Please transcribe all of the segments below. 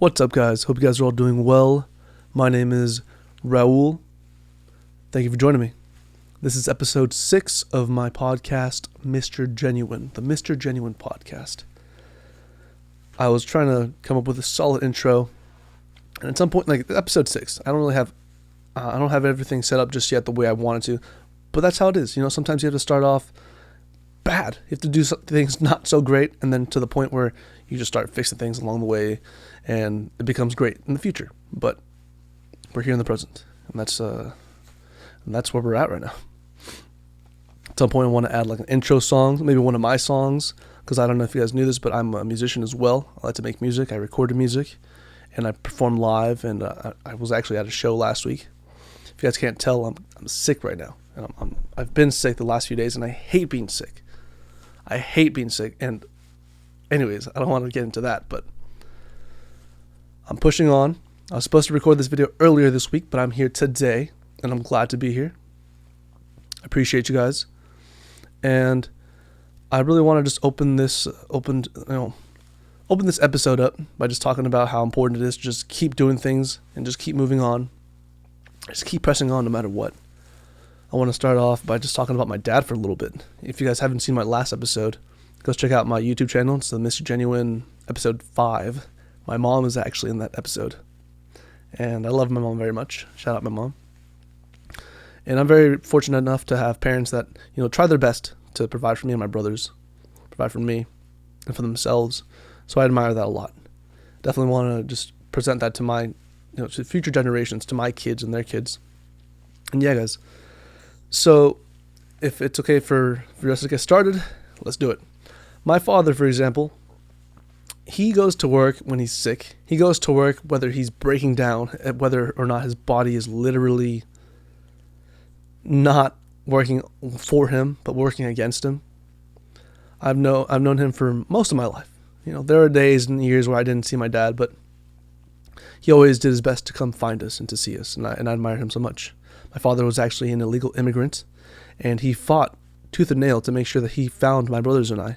What's up, guys? Hope you guys are all doing well. My name is Raul. Thank you for joining me. This is episode 6 of my podcast, Mr. Genuine, the Mr. Genuine podcast. I was trying to come up with a solid intro, and at some point, like episode 6, I don't have everything set up just yet the way I wanted to, but that's how it is. You know, sometimes you have to start off bad. You have to do things not so great, and then to the point where you just start fixing things along the way, and it becomes great in the future. But we're here in the present, and that's where we're at right now. At some point, I want to add like an intro song, maybe one of my songs, because I don't know if you guys knew this, but I'm a musician as well. I like to make music. I recorded music, and I perform live. And I was actually at a show last week. If you guys can't tell, I'm sick right now, and I've been sick the last few days, and I hate being sick. And anyways, I don't want to get into that, but I'm pushing on. I was supposed to record this video earlier this week, but I'm here today, and I'm glad to be here. I appreciate you guys, and I really want to just open this episode up by just talking about how important it is to just keep doing things and just keep moving on. Just keep pressing on no matter what. I want to start off by just talking about my dad for a little bit. If you guys haven't seen my last episode, go check out my YouTube channel. It's the Mr. Genuine episode 5. My mom is actually in that episode, and I love my mom very much. Shout out my mom. And I'm very fortunate enough to have parents that, you know, try their best to provide for me and my brothers, provide for me and for themselves. So I admire that a lot. Definitely want to just present that to my, to future generations, to my kids and their kids. And yeah, guys. So if it's okay for us to get started, let's do it. My father, for example, he goes to work when he's sick. He goes to work whether he's breaking down, whether or not his body is literally not working for him, but working against him. I've known him for most of my life. You know, there are days and years where I didn't see my dad, but he always did his best to come find us and to see us, and I admire him so much. My father was actually an illegal immigrant, and he fought tooth and nail to make sure that he found my brothers and I.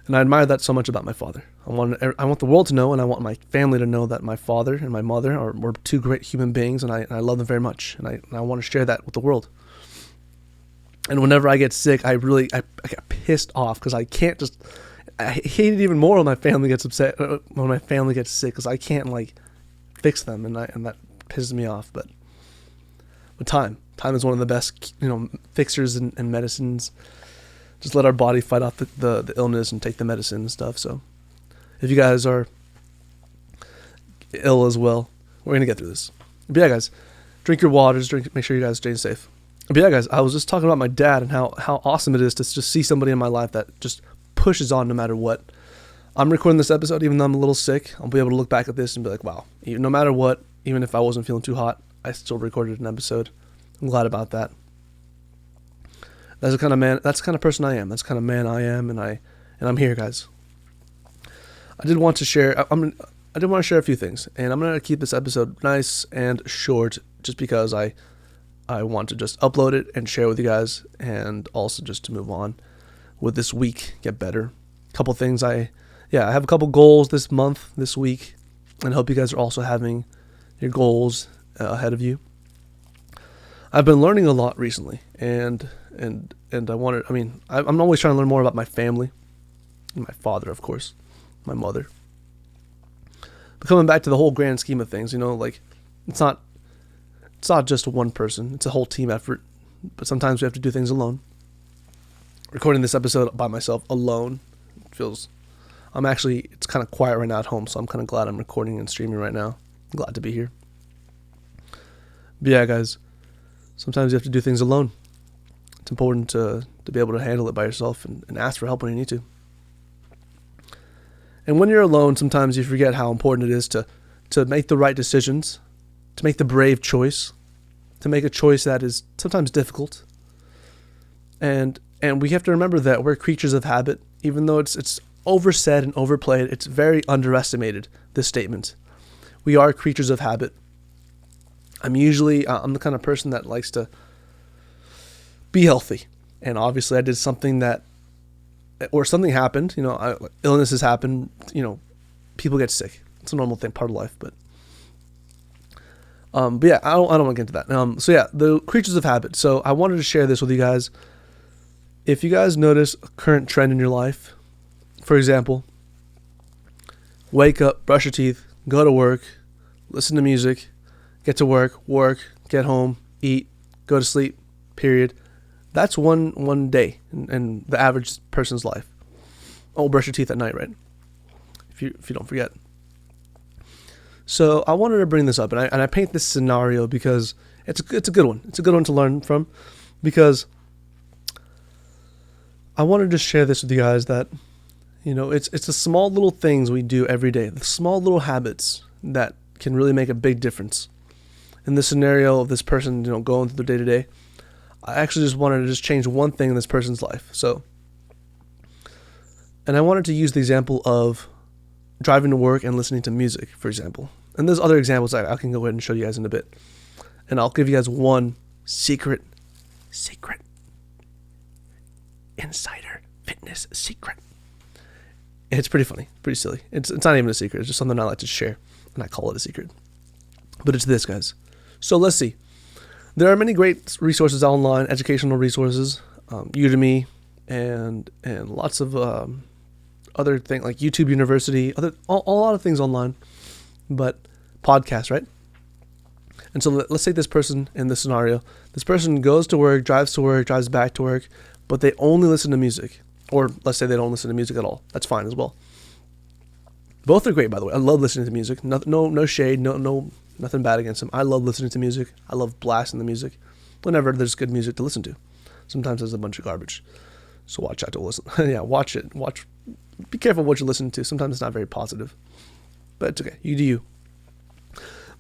And I admire that so much about my father. I want the world to know, and I want my family to know that my father and my mother were two great human beings, and I love them very much, and I want to share that with the world. And whenever I get sick, I get pissed off because I can't just. I hate it even more when my family gets upset, when my family gets sick, because I can't fix them, and that pisses me off. But time is one of the best, fixers and medicines. Just let our body fight off the illness and take the medicine and stuff. So if you guys are ill as well, we're going to get through this. But yeah, guys, drink your waters, make sure you guys stay safe. But yeah, guys, I was just talking about my dad and how awesome it is to just see somebody in my life that just pushes on no matter what. I'm recording this episode, even though I'm a little sick. I'll be able to look back at this and be like, wow, no matter what, even if I wasn't feeling too hot, I still recorded an episode. I'm glad about that. That's the kind of person I am. That's the kind of man I am, and I'm here, guys. I did want to share a few things, and I'm gonna keep this episode nice and short, just because I want to just upload it and share with you guys, and also just to move on with this week, get better. Couple things I have a couple goals this week, and I hope you guys are also having your goals ahead of you. I've been learning a lot recently, and I'm always trying to learn more about my family, and my father, of course, my mother. But coming back to the whole grand scheme of things, it's not just one person, it's a whole team effort, but sometimes we have to do things alone. Recording this episode by myself alone it's kind of quiet right now at home, so I'm kind of glad I'm recording and streaming right now. I'm glad to be here. But yeah, guys, sometimes you have to do things alone. It's important to be able to handle it by yourself and ask for help when you need to. And when you're alone, sometimes you forget how important it is to make the right decisions, to make the brave choice, to make a choice that is sometimes difficult. And we have to remember that we're creatures of habit. Even though it's oversaid and overplayed, it's very underestimated, this statement. We are creatures of habit. I'm the kind of person that likes to be healthy. And obviously I did something that or something happened, illnesses happen, people get sick. It's a normal thing, part of life. But yeah, I don't want to get into that. So yeah, the creatures of habit. So I wanted to share this with you guys. If you guys notice a current trend in your life, for example, wake up, brush your teeth, go to work, listen to music, get to work, get home, eat, go to sleep, period. That's one day in the average person's life. Oh, brush your teeth at night, right? If you don't forget. So I wanted to bring this up, and I paint this scenario because it's a good one. It's a good one to learn from, because I wanted to share this with you guys that, it's the small little things we do every day, the small little habits that can really make a big difference. In this scenario of this person, going through their day-to-day, I actually just wanted to just change one thing in this person's life. And I wanted to use the example of driving to work and listening to music, for example. And there's other examples I can go ahead and show you guys in a bit. And I'll give you guys one secret insider fitness secret. It's pretty funny, pretty silly. It's not even a secret. It's just something I like to share, and I call it a secret. But it's this, guys. So let's see. There are many great resources online, educational resources, Udemy, and lots of other things like YouTube University, a lot of things online, but podcasts, right? And so let's take this person in this scenario. This person goes to work, drives back to work, but they only listen to music. Or let's say they don't listen to music at all. That's fine as well. Both are great, by the way. I love listening to music. No shade, no nothing bad against them. I love listening to music. I love blasting the music whenever there's good music to listen to. Sometimes there's a bunch of garbage, so watch out to listen. Yeah, watch it. Be careful what you listen to. Sometimes it's not very positive, but it's okay. You do you.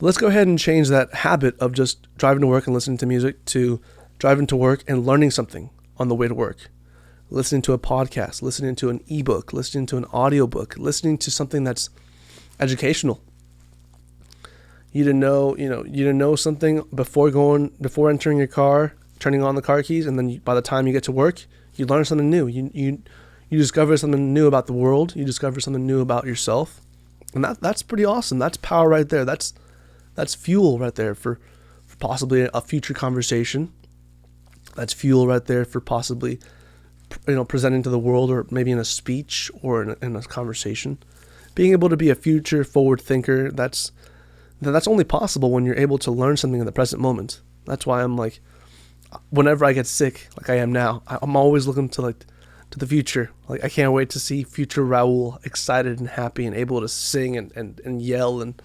Let's go ahead and change that habit of just driving to work and listening to music to driving to work and learning something on the way to work. Listening to a podcast, listening to an ebook, listening to an audiobook, listening to something that's educational. You didn't know something before entering your car, turning on the car keys, and then by the time you get to work, you learn something new. You discover something new about the world. You discover something new about yourself, and that's pretty awesome. That's power right there. That's fuel right there for possibly a future conversation. That's fuel right there for possibly presenting to the world, or maybe in a speech or in a conversation. Being able to be a future forward thinker, that's only possible when you're able to learn something in the present moment. That's why I'm like, whenever I get sick, like I am now, I'm always looking to the future. Like, I can't wait to see future Raul excited and happy and able to sing and yell and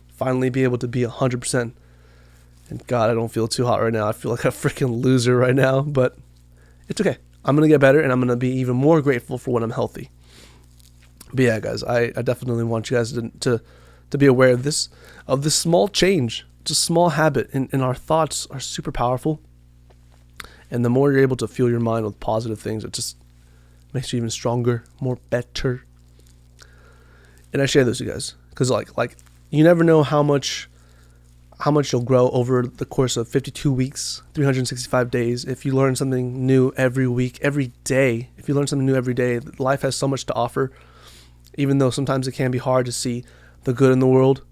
finally be able to be 100%. And God, I don't feel too hot right now. I feel like a freaking loser right now, but it's okay. I'm going to get better, and I'm going to be even more grateful for when I'm healthy. But yeah, guys, I definitely want you guys to be aware of this small change. Just a small habit, and our thoughts are super powerful. And the more you're able to fuel your mind with positive things, it just makes you even stronger, more better. And I share this with you guys because like you never know how much you'll grow over the course of 52 weeks, 365 days. If you learn something new every week, every day, life has so much to offer. Even though sometimes it can be hard to see the good in the world,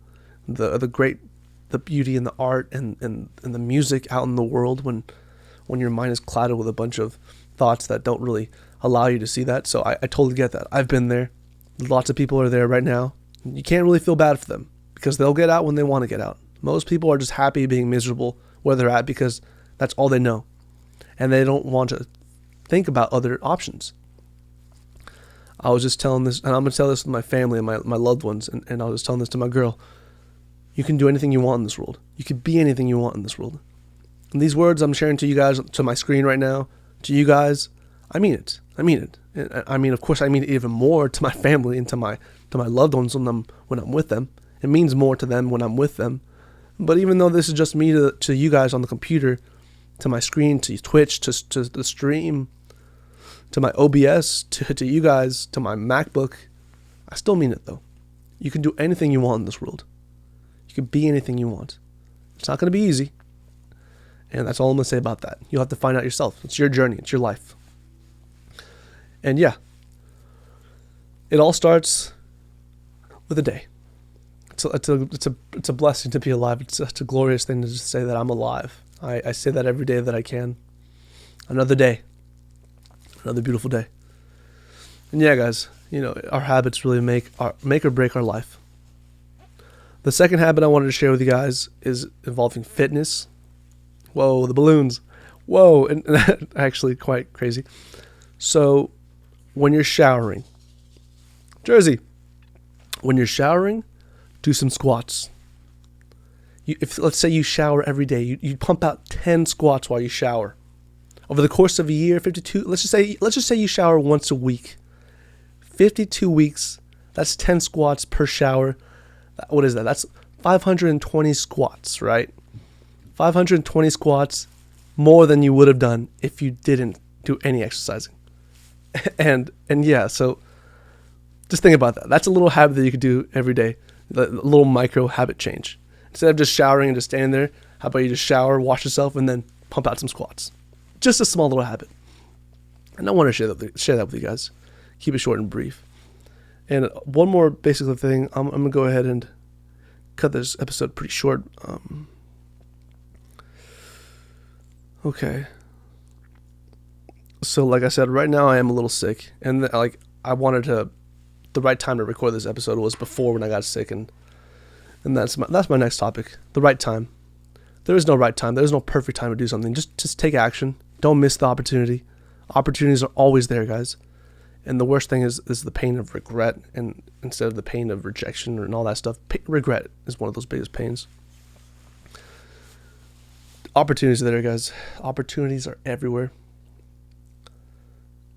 the beauty and the art and the music out in the world when your mind is clouded with a bunch of thoughts that don't really allow you to see that. So I totally get that. I've been there. Lots of people are there right now. You can't really feel bad for them because they'll get out when they want to get out. Most people are just happy being miserable where they're at because that's all they know. And they don't want to think about other options. I was just telling this, and I'm going to tell this with my family and my loved ones, and I was just telling this to my girl. You can do anything you want in this world. You can be anything you want in this world. And these words I'm sharing to you guys, to my screen right now, to you guys, I mean it. I mean it. I mean, of course, I mean it even more to my family and to my loved ones when I'm with them. It means more to them when I'm with them. But even though this is just me to you guys on the computer, to my screen, to Twitch, to the stream, to my OBS, to you guys, to my MacBook, I still mean it though. You can do anything you want in this world. You can be anything you want. It's not going to be easy. And that's all I'm going to say about that. You'll have to find out yourself. It's your journey. It's your life. And yeah, it all starts with a day. It's a blessing to be alive. It's such a glorious thing to just say that I'm alive. I say that every day that I can. Another day. Another beautiful day. And yeah, guys, our habits really make or break our life. The second habit I wanted to share with you guys is involving fitness. Whoa, the balloons. Whoa, and actually quite crazy. So, when you're showering, Jersey, when you're showering, do some squats. If let's say you shower every day, you pump out 10 squats while you shower. Over the course of a year, 52. Let's just say you shower once a week. 52 weeks. That's 10 squats per shower. What is that? That's 520 squats, right? 520 squats, more than you would have done if you didn't do any exercising. And yeah, so just think about that. That's a little habit that you could do every day. A little micro habit change. Instead of just showering and just standing there, how about you just shower, wash yourself, and then pump out some squats? Just a small little habit. And I want to share that with you guys. Keep it short and brief. And one more basic thing. I'm going to go ahead and cut this episode pretty short. Okay. So like I said, right now I am a little sick. And I wanted to, the right time to record this episode was before when I got sick. And that's my next topic. The right time. There is no right time. There is no perfect time to do something. Just take action. Don't miss the opportunity. Opportunities are always there, guys. And the worst thing is the pain of regret, and instead of the pain of rejection and all that stuff, regret is one of those biggest pains. Opportunities are there, guys. Opportunities are everywhere.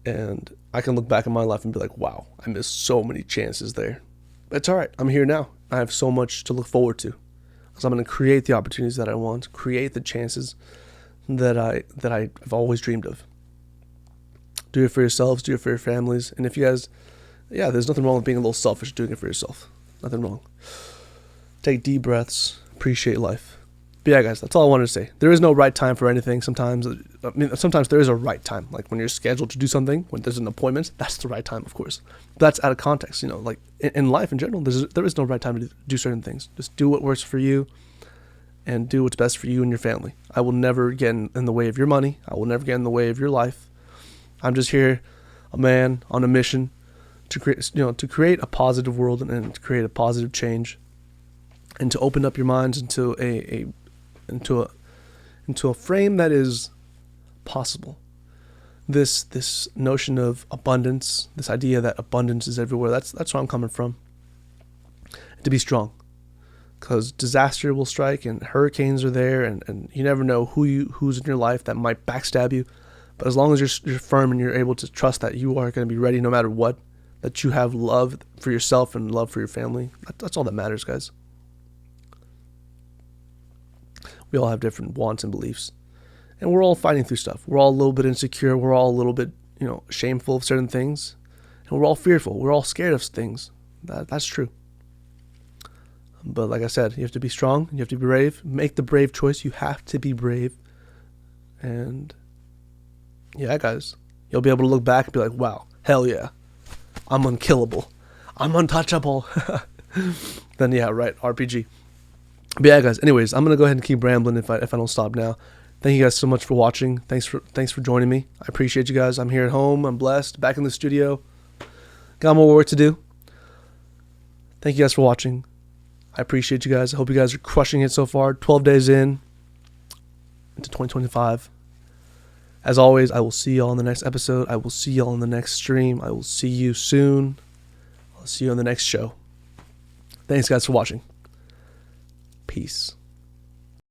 And I can look back in my life and be like, wow, I missed so many chances there. But it's all right. I'm here now. I have so much to look forward to. So I'm going to create the opportunities that I want, create the chances that I've always dreamed of. Do it for yourselves, do it for your families. And if you guys, there's nothing wrong with being a little selfish, doing it for yourself. Nothing wrong. Take deep breaths, appreciate life. But yeah, guys, that's all I wanted to say. There is no right time for anything. Sometimes there is a right time. Like when you're scheduled to do something, when there's an appointment, that's the right time, of course. But that's out of context. Like in life in general, there is no right time to do certain things. Just do what works for you and do what's best for you and your family. I will never get in the way of your money. I will never get in the way of your life. I'm just here, a man on a mission to create a positive world and to create a positive change, and to open up your minds into a frame that is possible. This notion of abundance, this idea that abundance is everywhere. That's where I'm coming from. To be strong, because disaster will strike and hurricanes are there, and you never know who's in your life that might backstab you. But as long as you're firm and you're able to trust that you are going to be ready no matter what, that you have love for yourself and love for your family, that's all that matters, guys. We all have different wants and beliefs. And we're all fighting through stuff. We're all a little bit insecure. We're all a little bit, shameful of certain things. And we're all fearful. We're all scared of things. That's true. But like I said, you have to be strong. You have to be brave. Make the brave choice. You have to be brave. And yeah, guys, you'll be able to look back and be like, wow, hell yeah, I'm unkillable. I'm untouchable. Then yeah, right, RPG. But yeah, guys, anyways, I'm going to go ahead and keep rambling if I don't stop now. Thank you guys so much for watching. Thanks for joining me. I appreciate you guys. I'm here at home. I'm blessed. Back in the studio. Got more work to do. Thank you guys for watching. I appreciate you guys. I hope you guys are crushing it so far. 12 days into 2025. As always, I will see y'all in the next episode. I will see y'all in the next stream. I will see you soon. I'll see you on the next show. Thanks, guys, for watching. Peace.